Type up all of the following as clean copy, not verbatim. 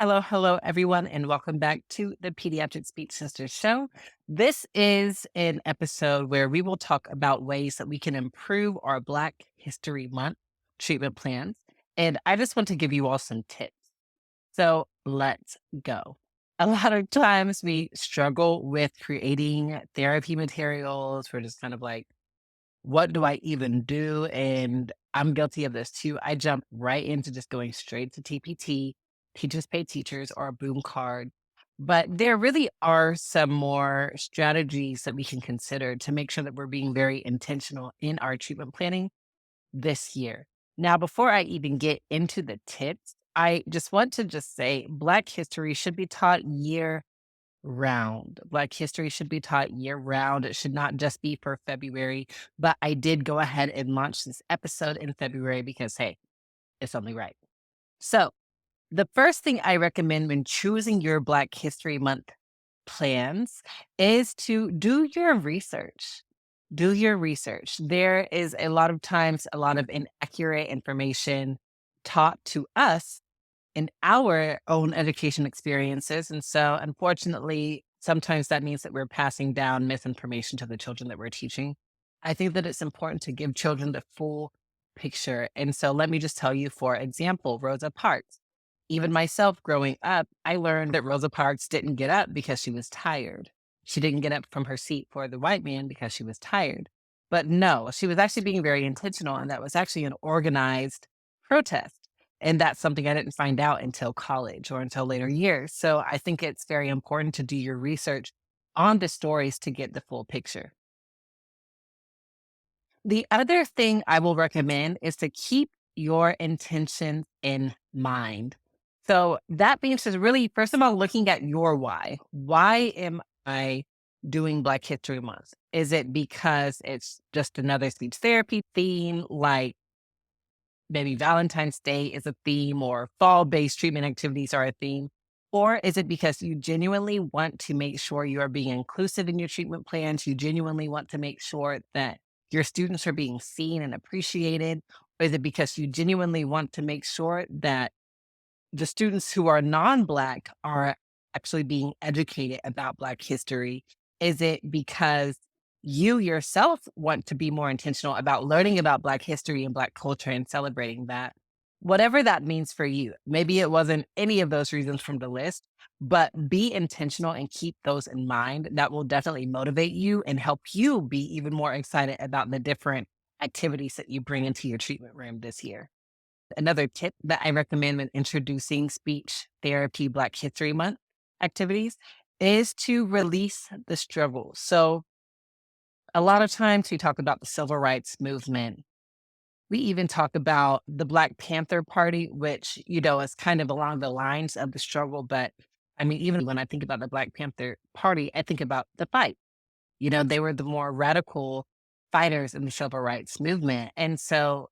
Hello, everyone, and welcome back to the Pediatric Speech Sister Show. This is an episode where we will talk about ways that we can improve our Black History Month treatment plans. And I just want to give you all some tips. So let's go. A lot of times we struggle with creating therapy materials. We're just kind of like, what do I even do? And I'm guilty of this too. I jump right into just going straight to TPT, Teachers Pay Teachers, or a Boom card. But there really are some more strategies that we can consider to make sure that we're being very intentional in our treatment planning this year. Now, before I even get into the tips, I just want to just say Black history should be taught year round. Black history should be taught year round. It should not just be for February. But I did go ahead and launch this episode in February because, hey, it's only right. So, the first thing I recommend when choosing your Black History Month plans is to do your research. Do your research. There is a lot of times a lot of inaccurate information taught to us in our own education experiences. And so, unfortunately, sometimes that means that we're passing down misinformation to the children that we're teaching. I think that it's important to give children the full picture. And so, let me just tell you, for example, Rosa Parks. Even myself growing up, I learned that Rosa Parks didn't get up because she was tired. She didn't get up from her seat for the white man because she was tired. But no, she was actually being very intentional, and that was actually an organized protest. And that's something I didn't find out until college or until later years. So I think it's very important to do your research on the stories to get the full picture. The other thing I will recommend is to keep your intentions in mind. So that means just really, first of all, looking at your why. Why am I doing Black History Month? Is it because it's just another speech therapy theme, like maybe Valentine's Day is a theme or fall-based treatment activities are a theme? Or is it because you genuinely want to make sure you are being inclusive in your treatment plans? You genuinely want to make sure that your students are being seen and appreciated? Or is it because you genuinely want to make sure that the students who are non-Black are actually being educated about Black history? Is it because you yourself want to be more intentional about learning about Black history and Black culture and celebrating that? Whatever that means for you. Maybe it wasn't any of those reasons from the list, but be intentional and keep those in mind. That will definitely motivate you and help you be even more excited about the different activities that you bring into your treatment room this year. Another tip that I recommend when introducing speech therapy Black History Month activities is to release the struggle. So, a lot of times we talk about the civil rights movement. We even talk about the Black Panther Party, which, is kind of along the lines of the struggle. But I mean, even when I think about the Black Panther Party, I think about the fight. They were the more radical fighters in the civil rights movement. And so,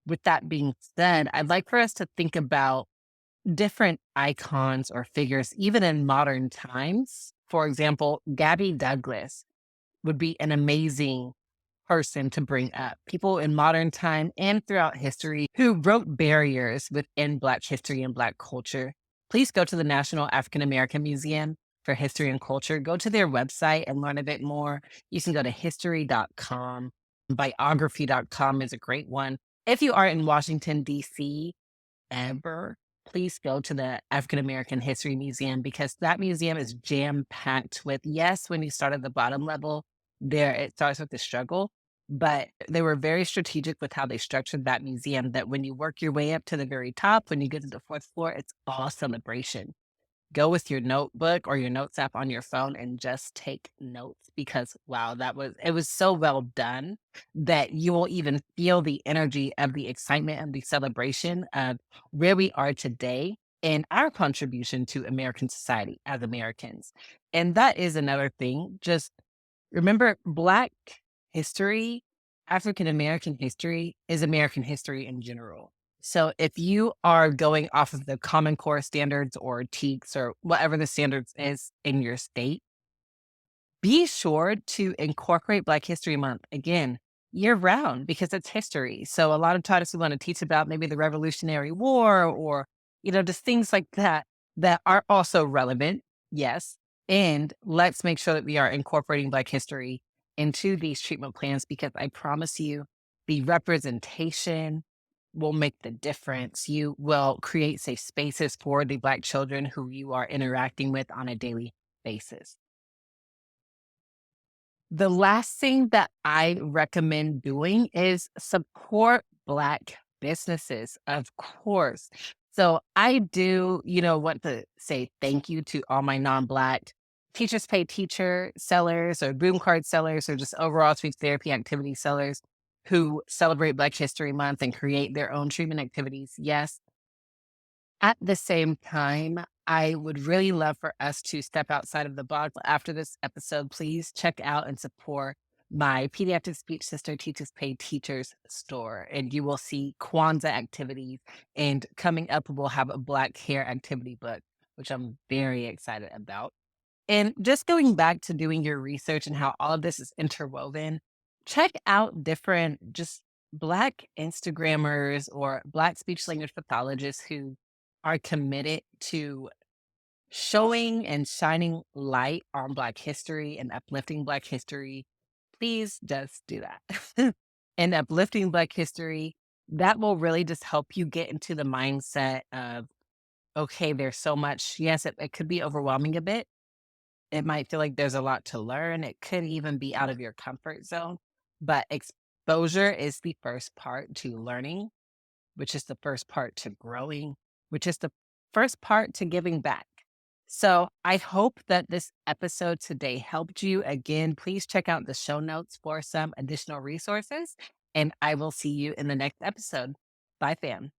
with that being said, I'd like for us to think about different icons or figures, even in modern times. For example, Gabby Douglas would be an amazing person to bring up. People in modern time and throughout history who broke barriers within Black history and Black culture. Please go to the National African American Museum for History and Culture. Go to their website and learn a bit more. You can go to history.com. Biography.com is a great one. If you are in Washington, D.C., ever, please go to the African American History Museum because that museum is jam packed with, yes, when you start at the bottom level, there it starts with the struggle, but they were very strategic with how they structured that museum. That when you work your way up to the very top, when you get to the fourth floor, it's all celebration. Go with your notebook or your notes app on your phone and just take notes because wow, it was so well done that you will even feel the energy of the excitement and the celebration of where we are today and our contribution to American society as Americans. And that is another thing. Just remember Black history, African American history is American history in general. So if you are going off of the Common Core standards or TEKS or whatever the standards is in your state, be sure to incorporate Black History Month again year round because it's history. So a lot of times we want to teach about maybe the Revolutionary War or, just things like that. that are also relevant. Yes. And let's make sure that we are incorporating Black history into these treatment plans because I promise you, the representation will make the difference. You will create safe spaces for the Black children who you are interacting with on a daily basis. The last thing that I recommend doing is support Black businesses, of course. So I do, want to say thank you to all my non-Black teachers pay teacher sellers or boom card sellers or just overall speech therapy activity sellers who celebrate Black History Month and create their own treatment activities. Yes, at the same time, I would really love for us to step outside of the box. After this episode, please check out and support my Pediatric Speech Sister Teachers Pay Teachers store, and you will see Kwanzaa activities. And coming up, we'll have a Black Hair activity book, which I'm very excited about. And just going back to doing your research and how all of this is interwoven, check out different just Black Instagrammers or Black speech language pathologists who are committed to showing and shining light on Black history and uplifting Black history. Please just do that. And uplifting Black history, that will really just help you get into the mindset of, okay, there's so much. Yes, it could be overwhelming a bit, it might feel like there's a lot to learn. It could even be out of your comfort zone, but exposure is the first part to learning, which is the first part to growing, which is the first part to giving back. So I hope that this episode today helped you. Again, please check out the show notes for some additional resources, and I will see you in the next episode. Bye, fam.